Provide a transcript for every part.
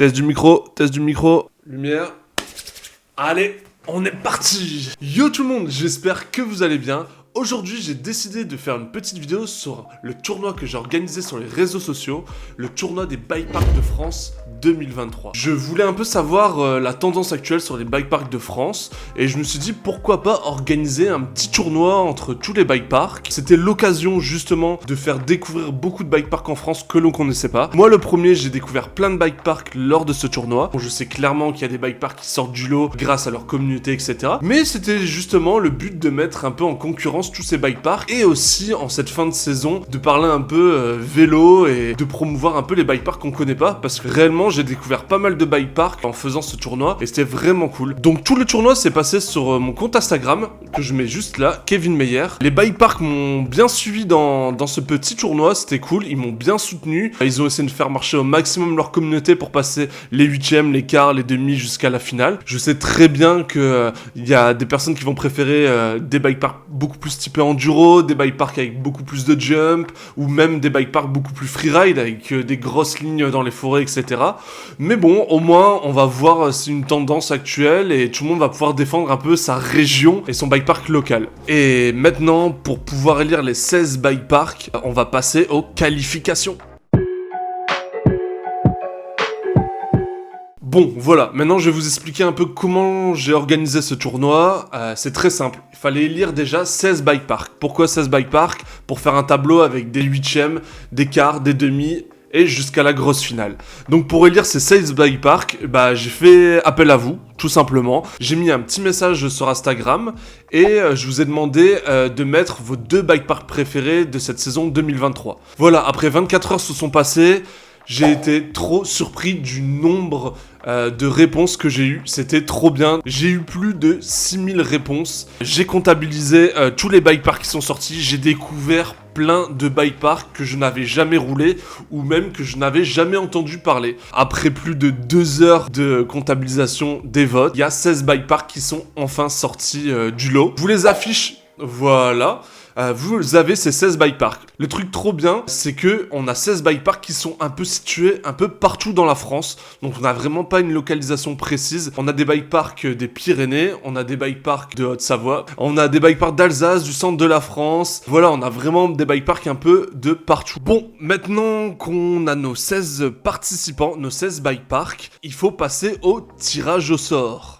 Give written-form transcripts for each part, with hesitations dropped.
Test du micro. Lumière. Allez, on est parti. Yo tout le monde, j'espère que vous allez bien. Aujourd'hui, j'ai décidé de faire une petite vidéo sur le tournoi que j'ai organisé sur les réseaux sociaux, le tournoi des bike parks de France 2023. Je voulais un peu savoir la tendance actuelle sur les bike parks de France et je me suis dit pourquoi pas organiser un petit tournoi entre tous les bike parks. C'était l'occasion justement de faire découvrir beaucoup de bike parks en France que l'on connaissait pas. Moi le premier, j'ai découvert plein de bike parks lors de ce tournoi. Bon, je sais clairement qu'il y a des bike parks qui sortent du lot grâce à leur communauté, etc. Mais c'était justement le but de mettre un peu en concurrence tous ces bike parks et aussi en cette fin de saison de parler un peu vélo et de promouvoir un peu les bike parks qu'on connaît pas parce que réellement j'ai découvert pas mal de bike parks en faisant ce tournoi et c'était vraiment cool. Donc tout le tournoi s'est passé sur mon compte Instagram que je mets juste là, Kevin Meyer. Les bike parks m'ont bien suivi dans ce petit tournoi, c'était cool, ils m'ont bien soutenu. Ils ont essayé de faire marcher au maximum leur communauté pour passer les huitièmes, les quarts, les demi jusqu'à la finale. Je sais très bien que il y a des personnes qui vont préférer des bike parks beaucoup plus typés enduro, des bike parks avec beaucoup plus de jump, ou même des bike parks beaucoup plus freeride avec des grosses lignes dans les forêts, etc. Mais bon, au moins, on va voir c'est une tendance actuelle et tout le monde va pouvoir défendre un peu sa région et son bike park local. Et maintenant, pour pouvoir élire les 16 bike parks, on va passer aux qualifications. Bon, voilà, maintenant je vais vous expliquer un peu comment j'ai organisé ce tournoi. C'est très simple, il fallait élire déjà 16 bike parks. Pourquoi 16 bike parks? Pour faire un tableau avec des huitièmes, des quarts, des demi et jusqu'à la grosse finale. Donc pour élire ces 16 bike parks, j'ai fait appel à vous, tout simplement. J'ai mis un petit message sur Instagram et je vous ai demandé de mettre vos 2 bike parks préférés de cette saison 2023. Voilà, après 24 heures se sont passées. J'ai été trop surpris du nombre de réponses que j'ai eues. C'était trop bien. J'ai eu plus de 6000 réponses. J'ai comptabilisé tous les bike parks qui sont sortis. J'ai découvert plein de bike parks que je n'avais jamais roulé ou même que je n'avais jamais entendu parler. Après plus de 2 heures de comptabilisation des votes, il y a 16 bike parks qui sont enfin sortis du lot. Je vous les affiche, voilà. Vous avez ces 16 bike parks. Le truc trop bien, c'est que on a 16 bike parks qui sont un peu situés un peu partout dans la France. Donc on n'a vraiment pas une localisation précise. On a des bike parks des Pyrénées, on a des bike parks de Haute-Savoie, on a des bike parks d'Alsace, du centre de la France. Voilà, on a vraiment des bike parks un peu de partout. Bon, maintenant qu'on a nos 16 participants, nos 16 bike parks, il faut passer au tirage au sort.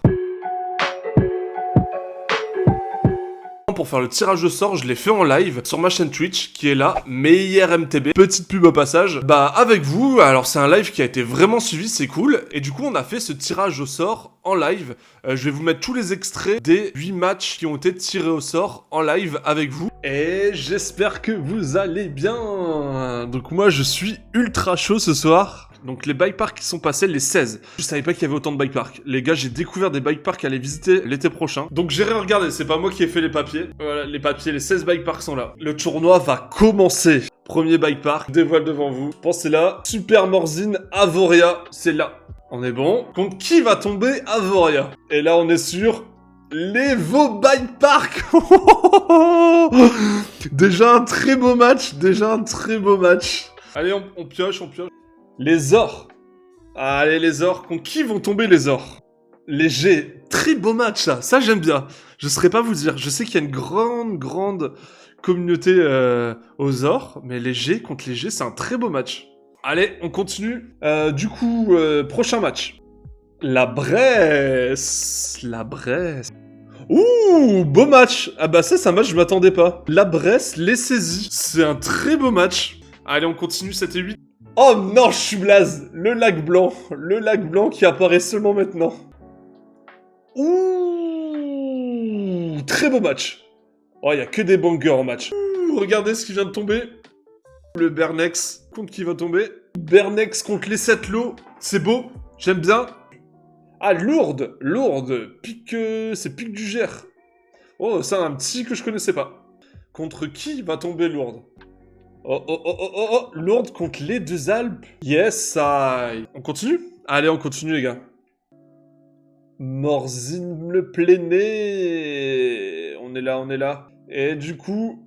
Pour faire le tirage au sort, je l'ai fait en live sur ma chaîne Twitch qui est là, Meyer MTB. Petite pub au passage. Avec vous, alors c'est un live qui a été vraiment suivi, c'est cool. Et du coup, on a fait ce tirage au sort en live. Je vais vous mettre tous les extraits des 8 matchs qui ont été tirés au sort en live avec vous. Et j'espère que vous allez bien. Donc moi, je suis ultra chaud ce soir. Donc les bike parks qui sont passés, les 16. Je savais pas qu'il y avait autant de bike parks. Les gars, j'ai découvert des bike parks à aller visiter l'été prochain. Donc j'ai regardé, c'est pas moi qui ai fait les papiers. Voilà, les papiers, les 16 bike parks sont là. Le tournoi va commencer. Premier bike park, dévoile devant vous. Pensez là, Super Morzine Avoria, c'est là. On est bon. Contre qui va tomber Avoria? Et là, on est sur l'Evo Bike Park. Déjà un très beau match, Allez, on pioche. Les ors. Allez, les ors. Contre qui vont tomber les ors? Les G. Très beau match, ça j'aime bien. Je saurais pas vous dire. Je sais qu'il y a une grande communauté aux ors, mais les G contre les G, c'est un très beau match. Allez, on continue. Du coup, prochain match. La Bresse. Ouh, beau match. Ça, match, je m'attendais pas. La Bresse, les saisies. C'est un très beau match. Allez, on continue, c'était 8. Oh non, je suis blaze. Le lac blanc qui apparaît seulement maintenant. Ouh, très beau match. Oh, il y a que des bangers en match. Ouh, regardez ce qui vient de tomber. Le Bernex contre qui va tomber. Bernex contre les 7 lots. C'est beau, j'aime bien. Ah, Lourdes. C'est Pic du Gers. Oh, c'est un petit que je connaissais pas. Contre qui va tomber Lourdes? Oh, Lourdes contre les 2 Alpes. Yes, on continue? Allez, on continue, les gars. Morzine le Pléné. On est là. Et du coup,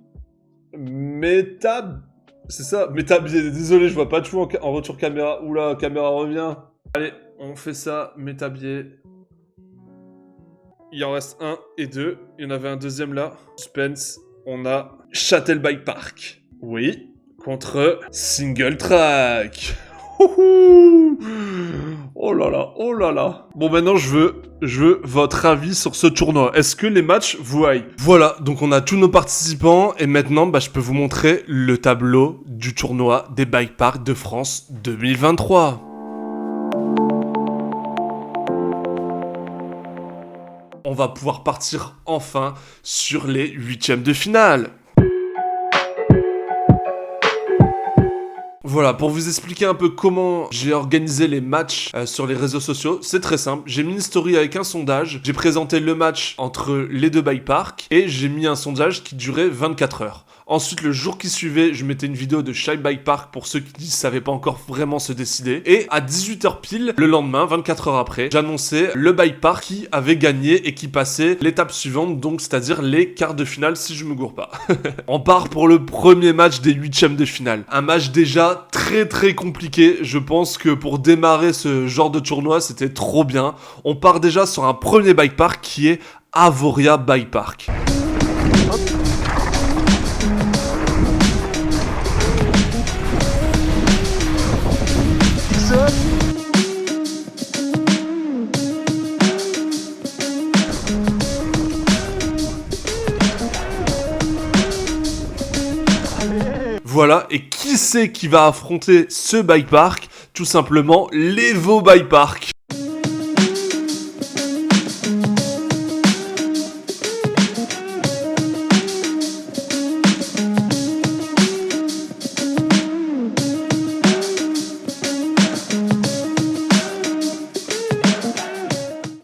C'est ça, désolé, je vois pas tout en retour caméra. Oula, caméra revient. Allez, On fait ça, métabier. Il en reste 1 et 2. Il y en avait un deuxième là. Suspense. On a Châtel Bike Park. Oui. Contre Single Track. Oh là là, oh là là. Bon, maintenant, je veux votre avis sur ce tournoi. Est-ce que les matchs vous hype? Voilà, donc on a tous nos participants. Et maintenant, je peux vous montrer le tableau du tournoi des Bike Parks de France 2023. On va pouvoir partir enfin sur les 8e de finale. Voilà, pour vous expliquer un peu comment j'ai organisé les matchs sur les réseaux sociaux, c'est très simple. J'ai mis une story avec un sondage, j'ai présenté le match entre les deux bike parks et j'ai mis un sondage qui durait 24 heures. Ensuite, le jour qui suivait, je mettais une vidéo de Shy Bike Park pour ceux qui ne savaient pas encore vraiment se décider. Et à 18h pile, le lendemain, 24 heures après, j'annonçais le bike park qui avait gagné et qui passait l'étape suivante, donc c'est-à-dire les quarts de finale si je me gourre pas. On part pour le premier match des 8e de finale. Un match déjà très compliqué. Je pense que pour démarrer ce genre de tournoi, c'était trop bien. On part déjà sur un premier bike park qui est Avoria Bike Park. Hop. Voilà, et qui c'est qui va affronter ce bike park? Tout simplement l'Evo Bike Park.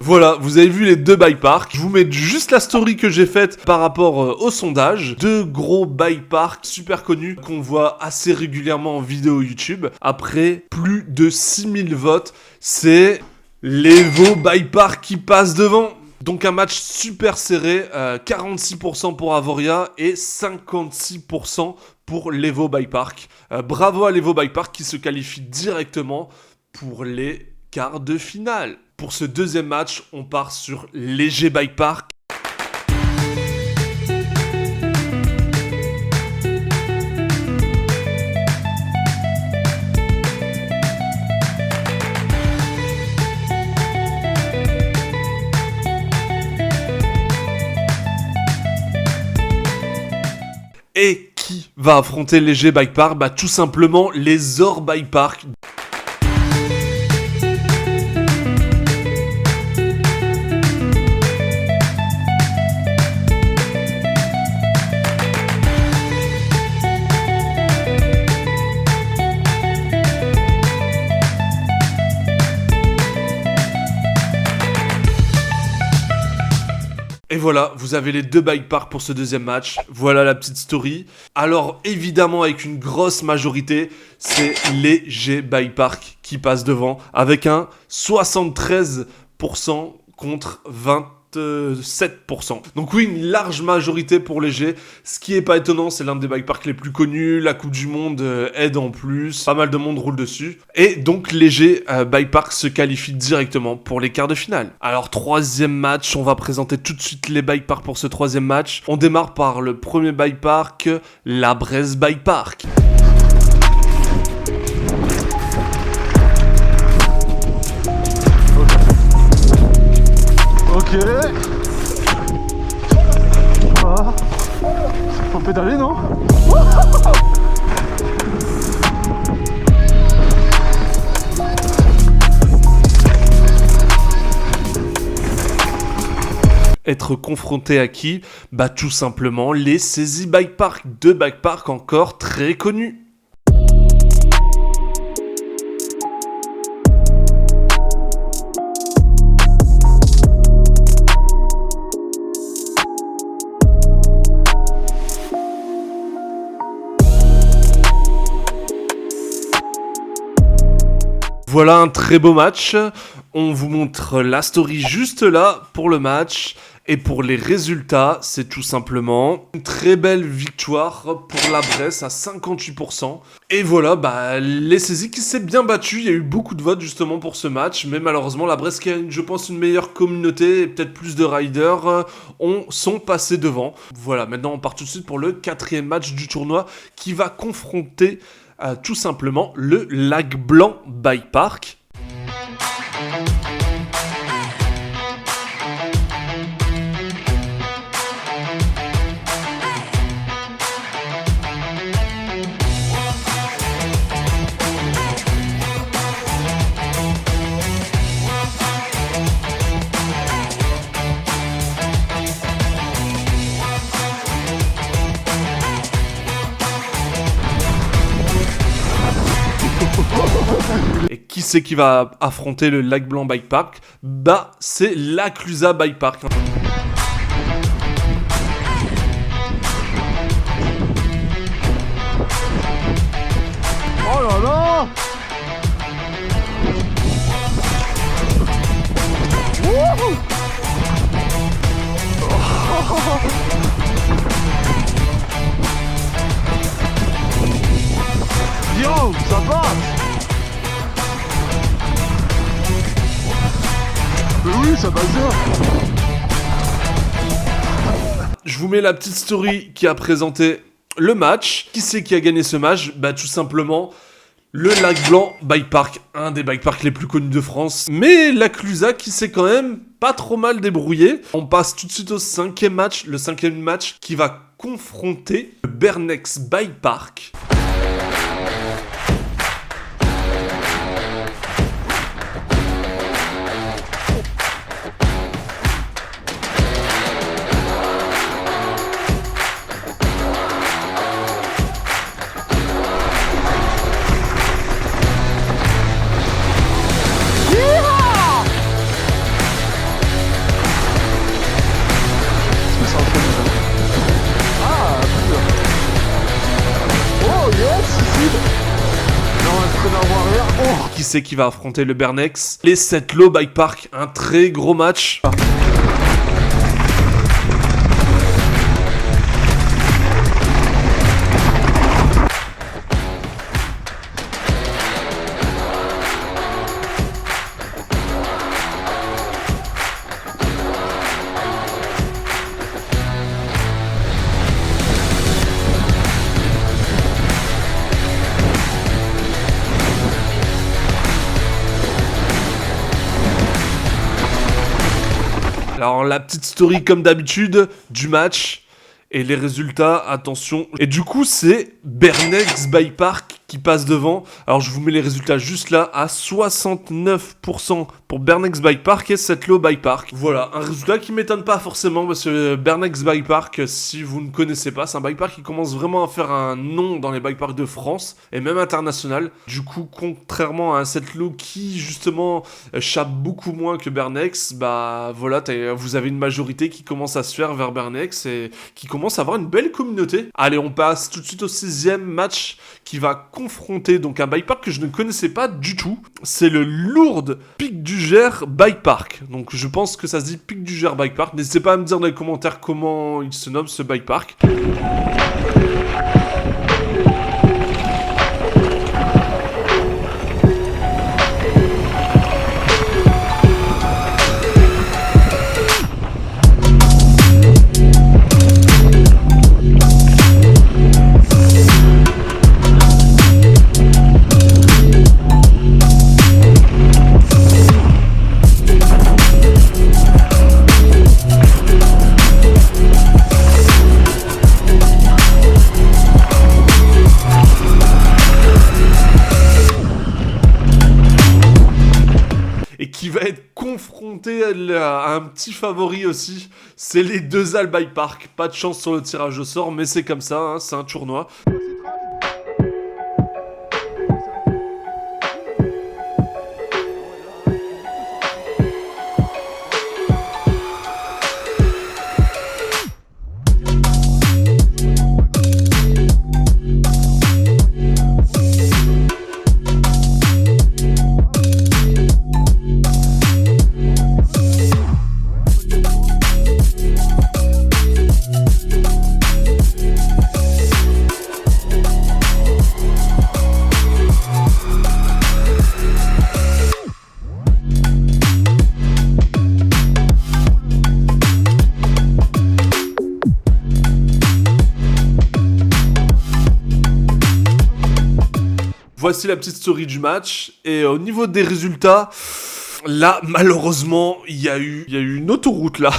Voilà, vous avez vu les deux bike parks. Je vous mets juste la story que j'ai faite par rapport au sondage. Deux gros bike parks super connus qu'on voit assez régulièrement en vidéo YouTube. Après plus de 6000 votes, c'est l'Evo Bike Park qui passe devant. Donc un match super serré, 46% pour Avoria et 56% pour l'Evo Bike Park. Bravo à l'Evo Bike Park qui se qualifie directement pour les quarts de finale. Pour ce deuxième match, on part sur Léger Bike Park. Et qui va affronter Léger Bike Park? Tout simplement les Or Bike Park. Et voilà, vous avez les deux bike parks pour ce deuxième match. Voilà la petite story. Alors évidemment, avec une grosse majorité, c'est Léger Bike Park qui passe devant avec un 73% contre 27%. Donc oui, une large majorité pour Léger. Ce qui est pas étonnant, c'est l'un des bike parks les plus connus. La Coupe du Monde aide en plus. Pas mal de monde roule dessus. Et donc Léger Bike Park se qualifie directement pour les quarts de finale. Alors troisième match, on va présenter tout de suite les bike parks pour ce troisième match. On démarre par le premier bike park, la Bresse Bike Park. Ok. Ah. Faut pédaler, non? Être confronté à qui? Tout simplement les Saisy Bike Park, deux bike parks encore très connus. Voilà un très beau match. On vous montre la story juste là pour le match. Et pour les résultats, c'est tout simplement une très belle victoire pour la Bresse à 58%. Et voilà, les saisies qui s'est bien battu. Il y a eu beaucoup de votes justement pour ce match, mais malheureusement la Bresse qui a, je pense, une meilleure communauté et peut-être plus de riders sont passés devant. Voilà, maintenant on part tout de suite pour le 4e match du tournoi qui va confronter tout simplement le Lac Blanc Bike Park. Et qui c'est qui va affronter le Lac Blanc Bike Park? C'est l'Aclusa Bike Park. Oh là là. Wouhou. Yo, ça passe. Mais oui, ça passe bien. Je vous mets la petite story qui a présenté le match. Qui c'est qui a gagné ce match? Tout simplement le Lac Blanc Bike Park, un des bike parks les plus connus de France. Mais l'Aclusa qui s'est quand même pas trop mal débrouillé. On passe tout de suite au 5e match, le 5e match qui va confronter le Bernex Bike Park. Qui c'est qui va affronter le Bernex? Les Setlo Bike Park, un très gros match. Alors la petite story comme d'habitude du match et les résultats, attention. Et du coup c'est Bernex Bike Park qui passe devant. Alors je vous mets les résultats juste là à 69% pour Bernex Bike Park et Setlo Bike Park. Voilà, un résultat qui m'étonne pas forcément parce que Bernex Bike Park, si vous ne connaissez pas, c'est un bike park qui commence vraiment à faire un nom dans les bike parks de France et même international. Du coup, contrairement à un Setlo qui justement chape beaucoup moins que Bernex, voilà, vous avez une majorité qui commence à se faire vers Bernex et qui commence à avoir une belle communauté. Allez, on passe tout de suite au 6e match qui va confronter donc un bike park que je ne connaissais pas du tout. C'est le Lourdes Pic du Gers Bike Park. Donc je pense que ça se dit Pic du Gers Bike Park. N'hésitez pas à me dire dans les commentaires comment il se nomme ce bike park. Qui va être confronté à un petit favori aussi, c'est les deux Al Bike Park. Pas de chance sur le tirage au sort, mais c'est comme ça, hein, c'est un tournoi. Voici la petite story du match. Et au niveau des résultats, là, malheureusement, il y a eu une autoroute là.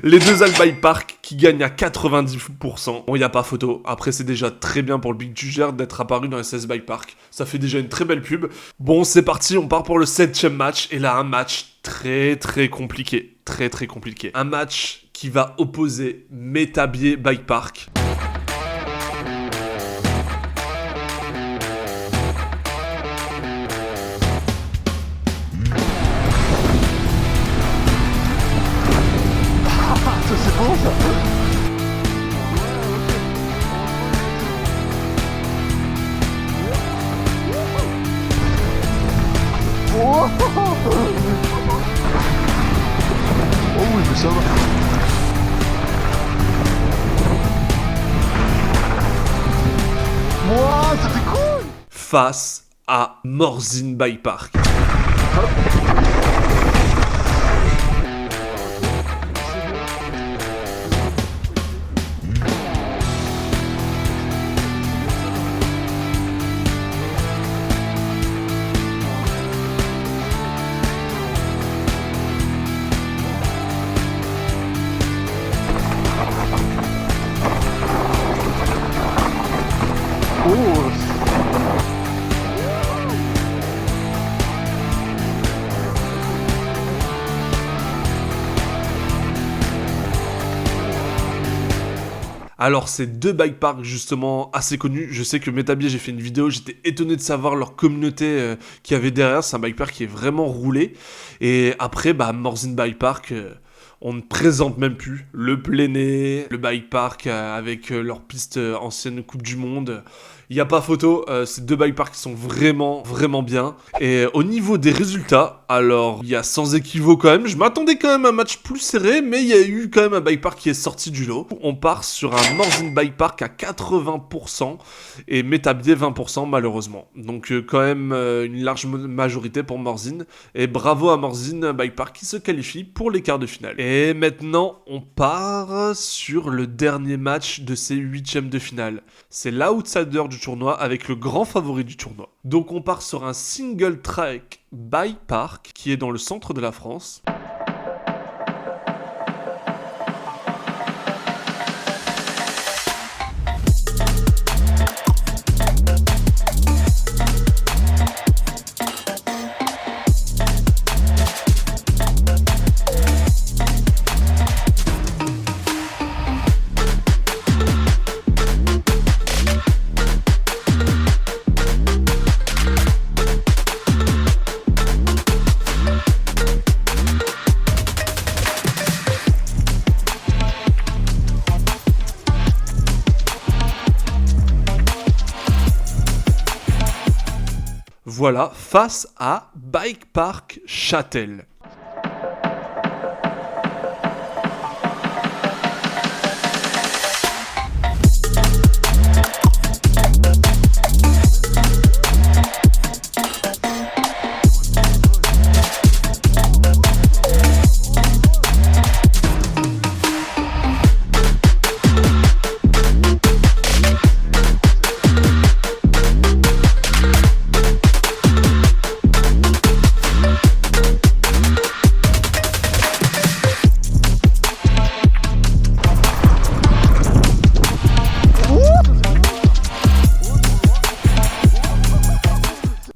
Les deux Bike Park qui gagnent à 90%. Bon, il n'y a pas photo. Après, c'est déjà très bien pour le Big Juger d'être apparu dans SS Bike Park. Ça fait déjà une très belle pub. Bon, c'est parti, on part pour le 7ème match. Et là, un match très compliqué. Très compliqué. Un match qui va opposer Métabier Bike Park. C'est bon ça. Oh, oh oui, mais ça va. Moi, c'était cool. Face à Morzine Bike Park. Alors, ces deux bike parks, justement, assez connus. Je sais que Métabier, j'ai fait une vidéo, j'étais étonné de savoir leur communauté qu'il y avait derrière. C'est un bike park qui est vraiment roulé. Et après, Morzine Bike Park, on ne présente même plus. Le Pléné, le bike park avec leur piste ancienne Coupe du Monde. Il n'y a pas photo, ces deux bike parks qui sont vraiment bien. Et au niveau des résultats, alors il y a sans équivoque quand même. Je m'attendais quand même à un match plus serré, mais il y a eu quand même un bike park qui est sorti du lot. On part sur un Morzine Bike Park à 80% et Métabier 20% malheureusement. Donc quand même une large majorité pour Morzine. Et bravo à Morzine Bike Park qui se qualifie pour les quarts de finale. Et maintenant, on part sur le dernier match de ces 8e de finale. C'est l'outsider du tournoi avec le grand favori du tournoi. Donc on part sur un single track bike park qui est dans le centre de la France. Voilà, face à Bike Park Châtel.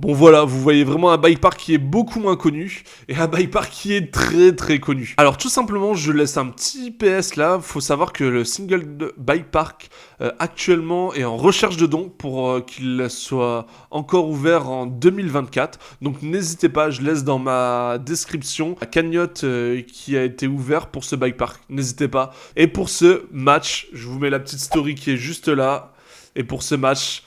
Bon voilà, vous voyez vraiment un bike park qui est beaucoup moins connu et un bike park qui est très connu. Alors tout simplement, je laisse un petit PS là. Faut savoir que le single bike park actuellement est en recherche de dons pour qu'il soit encore ouvert en 2024. Donc n'hésitez pas, je laisse dans ma description la cagnotte qui a été ouverte pour ce bike park. N'hésitez pas. Et pour ce match, je vous mets la petite story qui est juste là. Et pour ce match,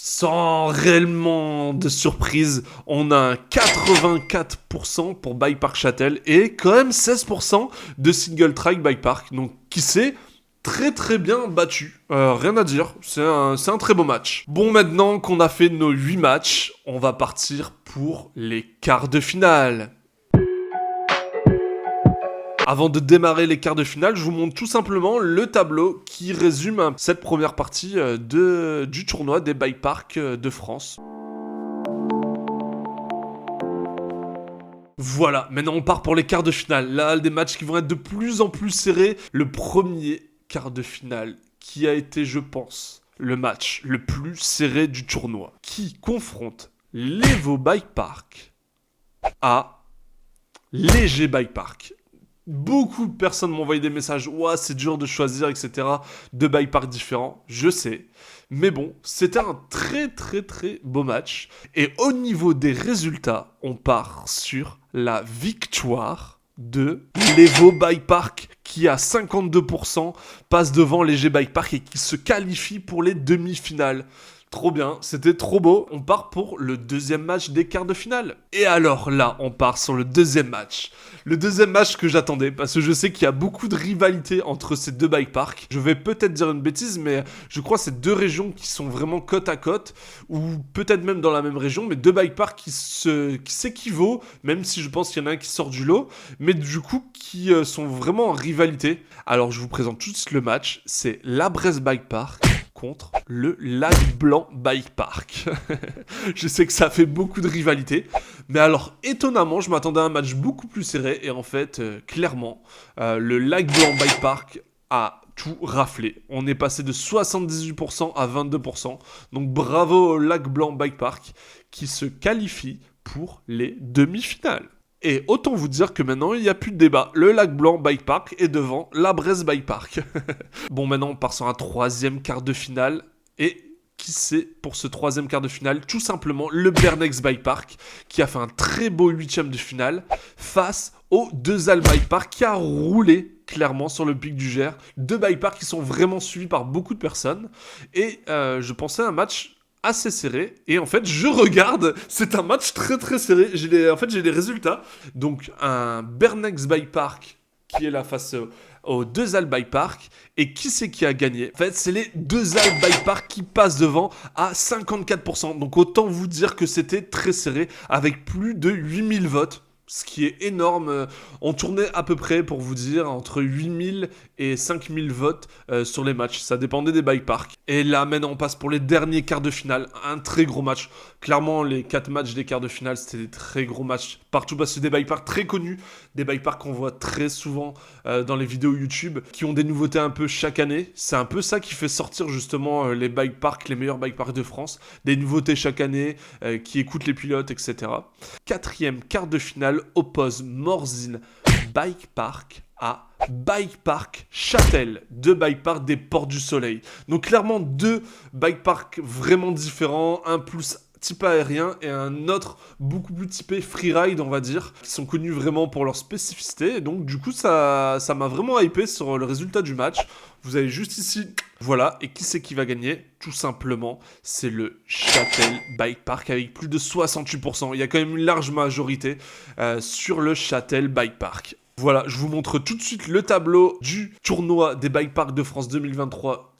sans réellement de surprise, on a un 84% pour Bike Park Châtel et quand même 16% de single track Bike Park. Donc qui s'est très bien battu. Rien à dire, c'est un très beau match. Bon, maintenant qu'on a fait nos 8 matchs, on va partir pour les quarts de finale. Avant de démarrer les quarts de finale, je vous montre tout simplement le tableau qui résume cette première partie du tournoi des bike parks de France. Voilà, maintenant on part pour les quarts de finale. Là, des matchs qui vont être de plus en plus serrés. Le premier quart de finale qui a été, je pense, le match le plus serré du tournoi. Qui confronte l'Evo Bike Park à Léger Bike Park. Beaucoup de personnes m'ont envoyé des messages. Ouah, c'est dur de choisir, etc. Deux bike parks différents. Je sais. Mais bon, c'était un très beau match. Et au niveau des résultats, on part sur la victoire de l'Evo Bike Park qui à 52% passe devant Léger Bike Park et qui se qualifie pour les demi-finales. Trop bien, c'était trop beau. On part pour le deuxième match des quarts de finale. Et alors là, on part sur le deuxième match. Le deuxième match que j'attendais, parce que je sais qu'il y a beaucoup de rivalité entre ces deux bike parks. Je vais peut-être dire une bêtise, mais je crois que c'est deux régions qui sont vraiment côte à côte, ou peut-être même dans la même région, mais deux bike parks qui s'équivaut, même si je pense qu'il y en a un qui sort du lot, mais du coup qui sont vraiment en rivalité. Alors je vous présente tout de suite le match, c'est la Bresse Bike Park contre le Lac Blanc Bike Park. Je sais que ça fait beaucoup de rivalité, mais alors étonnamment, je m'attendais à un match beaucoup plus serré, et en fait, clairement, le Lac Blanc Bike Park a tout raflé. On est passé de 78% à 22%, donc bravo au Lac Blanc Bike Park qui se qualifie pour les demi-finales. Et autant vous dire que maintenant, il n'y a plus de débat. Le Lac Blanc Bike Park est devant la Bresse Bike Park. Bon, maintenant, on part sur un troisième quart de finale. Et qui c'est pour ce troisième quart de finale? Tout simplement le Bernex Bike Park, qui a fait un très beau huitième de finale, face au Deux Halles Bike Park, qui a roulé clairement sur le pic du Gers. Deux bike parks qui sont vraiment suivis par beaucoup de personnes. Et je pensais à un match assez serré, et en fait je regarde, c'est un match très serré. J'ai les résultats. Donc un Bernex Bike Park qui est là face au Deux Halles Bike Park, et qui c'est qui a gagné? En fait, c'est les Deux Halles Bike Park qui passent devant à 54%. Donc autant vous dire que c'était très serré, avec plus de 8000 votes. Ce qui est énorme. On tournait à peu près, pour vous dire, entre 8000 et 5000 votes sur les matchs. Ça dépendait des bike parks. Et là, maintenant, on passe pour les derniers quarts de finale. Un très gros match. Clairement, les 4 matchs des quarts de finale, c'était des très gros matchs partout, parce que c'est des bike parks très connus. Des bike parks qu'on voit très souvent dans les vidéos YouTube, qui ont des nouveautés un peu chaque année. C'est un peu ça qui fait sortir justement les bike parks, les meilleurs bike parks de France. Des nouveautés chaque année, qui écoutent les pilotes, etc. Quatrième quart de finale oppose Morzine Bike Park à Bike Park Châtel, deux bike parks des Portes du Soleil. Donc clairement deux bike parks vraiment différents, un plus type aérien et un autre beaucoup plus typé freeride, on va dire, qui sont connus vraiment pour leur spécificité. Et donc du coup ça m'a vraiment hypé sur le résultat du match. Vous avez juste ici, voilà, et qui c'est qui va gagner? Tout simplement, c'est le Châtel Bike Park avec plus de 68%. Il y a quand même une large majorité sur le Châtel Bike Park. Voilà, je vous montre tout de suite le tableau du tournoi des Bike Parks de France 2023.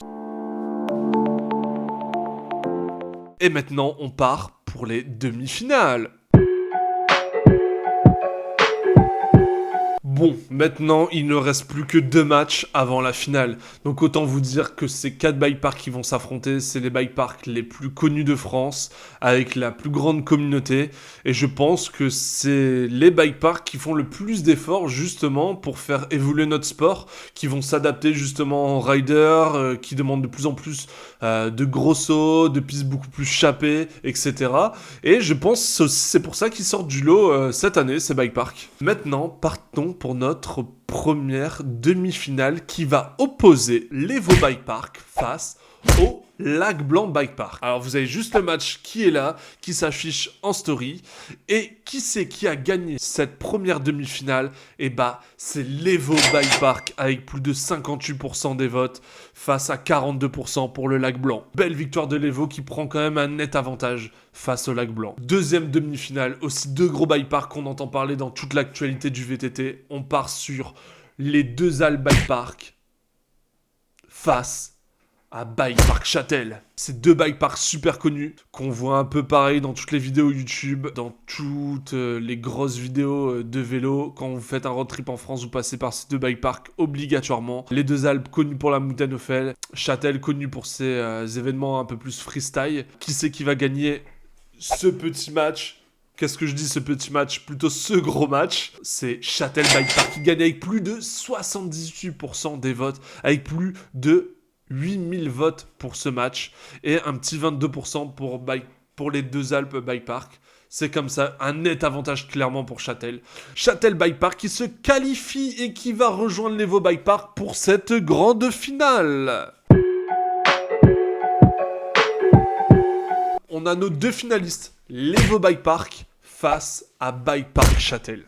Et maintenant, on part pour les demi-finales. Bon, maintenant, il ne reste plus que 2 matchs avant la finale. Donc autant vous dire que ces 4 bike parks qui vont s'affronter, c'est les bike parks les plus connus de France, avec la plus grande communauté. Et je pense que c'est les bike parks qui font le plus d'efforts justement pour faire évoluer notre sport, qui vont s'adapter justement en rider, qui demandent de plus en plus de gros sauts, de pistes beaucoup plus chapées, etc. Et je pense que c'est pour ça qu'ils sortent du lot cette année, ces bike parks. Maintenant, partons pour notre première demi-finale qui va opposer l'Evo Bike Park face au Lac Blanc Bike Park. Alors vous avez juste le match qui est là, qui s'affiche en story. Et qui c'est qui a gagné cette première demi-finale? Et bah c'est l'Evo Bike Park avec plus de 58% des votes face à 42% pour le Lac Blanc. Belle victoire de l'Evo qui prend quand même un net avantage face au Lac Blanc. Deuxième demi-finale, aussi deux gros bike parks qu'on entend parler dans toute l'actualité du VTT. On part sur les Deux Halles Bike Park face à Bike Park Châtel. C'est deux bike parks super connus, qu'on voit un peu pareil dans toutes les vidéos YouTube, dans toutes les grosses vidéos de vélo. Quand vous faites un road trip en France, vous passez par ces deux bike parks obligatoirement. Les Deux Halles connus pour la montagne Ophel, Châtel connu pour ses événements un peu plus freestyle. Qui c'est qui va gagner ce petit match Qu'est-ce que je dis, ce petit match? Plutôt ce gros match. C'est Châtel Bike Park qui gagne avec plus de 78% des votes, avec plus de 8000 votes pour ce match et un petit 22% pour les deux Alpes Bike Park. C'est comme ça, un net avantage clairement pour Châtel. Châtel Bike Park qui se qualifie et qui va rejoindre l'Evo Bike Park pour cette grande finale. On a nos deux finalistes, l'Evo Bike Park face à Bike Park Châtel.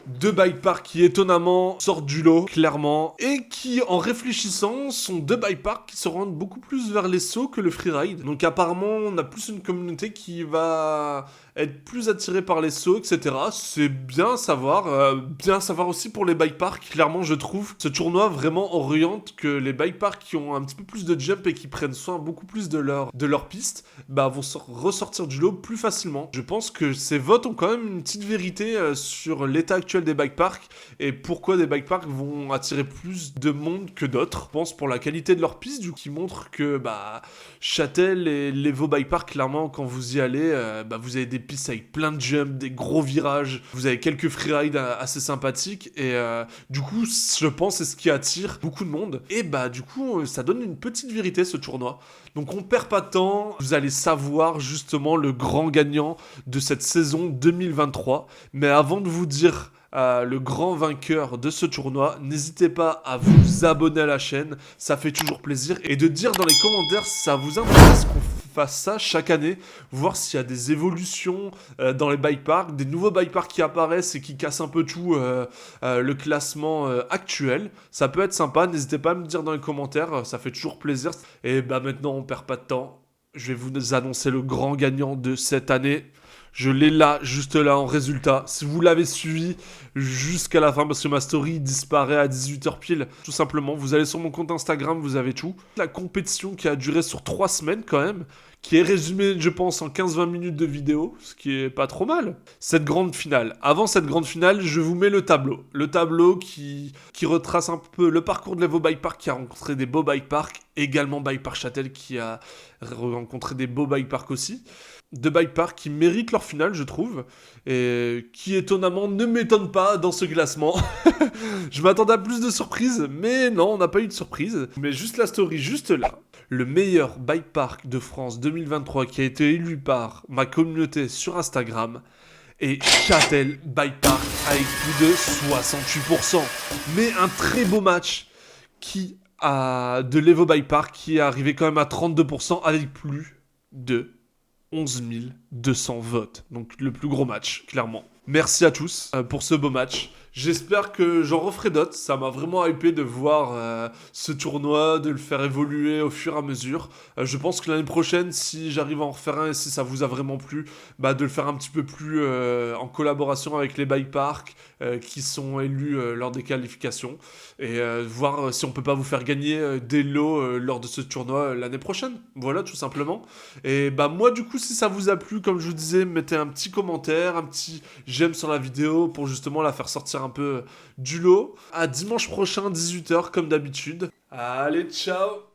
Deux bike parks qui étonnamment sortent du lot, clairement, et qui, en réfléchissant, sont deux bike parks qui se rendent beaucoup plus vers les sauts que le freeride. Donc apparemment, on a plus une communauté qui va être plus attirée par les sauts, etc. C'est bien à savoir aussi pour les bike parks. Clairement, je trouve ce tournoi vraiment oriente que les bike parks qui ont un petit peu plus de jump et qui prennent soin beaucoup plus de leur piste, vont ressortir du lot plus facilement. Je pense que ces votes ont quand même une petite vérité sur l'état actuel des bike parks et pourquoi des bike parks vont attirer plus de monde que d'autres. Je pense pour la qualité de leur piste, du coup, qui montre que Châtel et l'Evo Bike Park, clairement, quand vous y allez, vous avez des pistes avec plein de jumps, des gros virages, vous avez quelques freerides assez sympathiques et du coup, je pense c'est ce qui attire beaucoup de monde et du coup, ça donne une petite vérité ce tournoi. Donc on perd pas de temps, vous allez savoir justement le grand gagnant de cette saison 2023. Mais avant de vous dire le grand vainqueur de ce tournoi, n'hésitez pas à vous abonner à la chaîne, ça fait toujours plaisir. Et de dire dans les commentaires si ça vous intéresse qu'on fasse ça chaque année, voir s'il y a des évolutions dans les bike parks, des nouveaux bike parks qui apparaissent et qui cassent un peu tout le classement actuel. Ça peut être sympa, n'hésitez pas à me dire dans les commentaires, ça fait toujours plaisir. Et maintenant on perd pas de temps, je vais vous annoncer le grand gagnant de cette année. Je l'ai là, juste là en résultat. Si vous l'avez suivi jusqu'à la fin, parce que ma story disparaît à 18h pile, tout simplement, vous allez sur mon compte Instagram, vous avez tout. La compétition qui a duré sur 3 semaines quand même, qui est résumée, je pense, en 15-20 minutes de vidéo, ce qui est pas trop mal. Cette grande finale. Avant cette grande finale, je vous mets le tableau. Le tableau qui retrace un peu le parcours de l'Evo Bike Park, qui a rencontré des beaux bike parks, également Bike Park Châtel, qui a rencontré des beaux bike parks aussi. Deux bike parks qui méritent leur finale, je trouve, et qui étonnamment ne m'étonnent pas dans ce classement. Je m'attendais à plus de surprises, mais non, on n'a pas eu de surprise. Mais juste la story, juste là. Le meilleur bike park de France 2023 qui a été élu par ma communauté sur Instagram est Châtel Bike Park avec plus de 68%. Mais un très beau match de l'Evo Bike Park qui est arrivé quand même à 32% avec plus de 11 200 votes. Donc le plus gros match, clairement. Merci à tous pour ce beau match. J'espère que j'en referai d'autres. Ça m'a vraiment hypé de voir ce tournoi, de le faire évoluer au fur et à mesure. Je pense que l'année prochaine, si j'arrive à en refaire un et si ça vous a vraiment plu, de le faire un petit peu plus en collaboration avec les bike parks qui sont élus lors des qualifications. Et voir si on peut pas vous faire gagner des lots lors de ce tournoi l'année prochaine. Voilà, tout simplement. Et moi, du coup, si ça vous a plu, comme je vous disais, mettez un petit commentaire, un petit j'aime sur la vidéo pour justement la faire sortir un peu du lot. À dimanche prochain, 18h, comme d'habitude. Allez, ciao!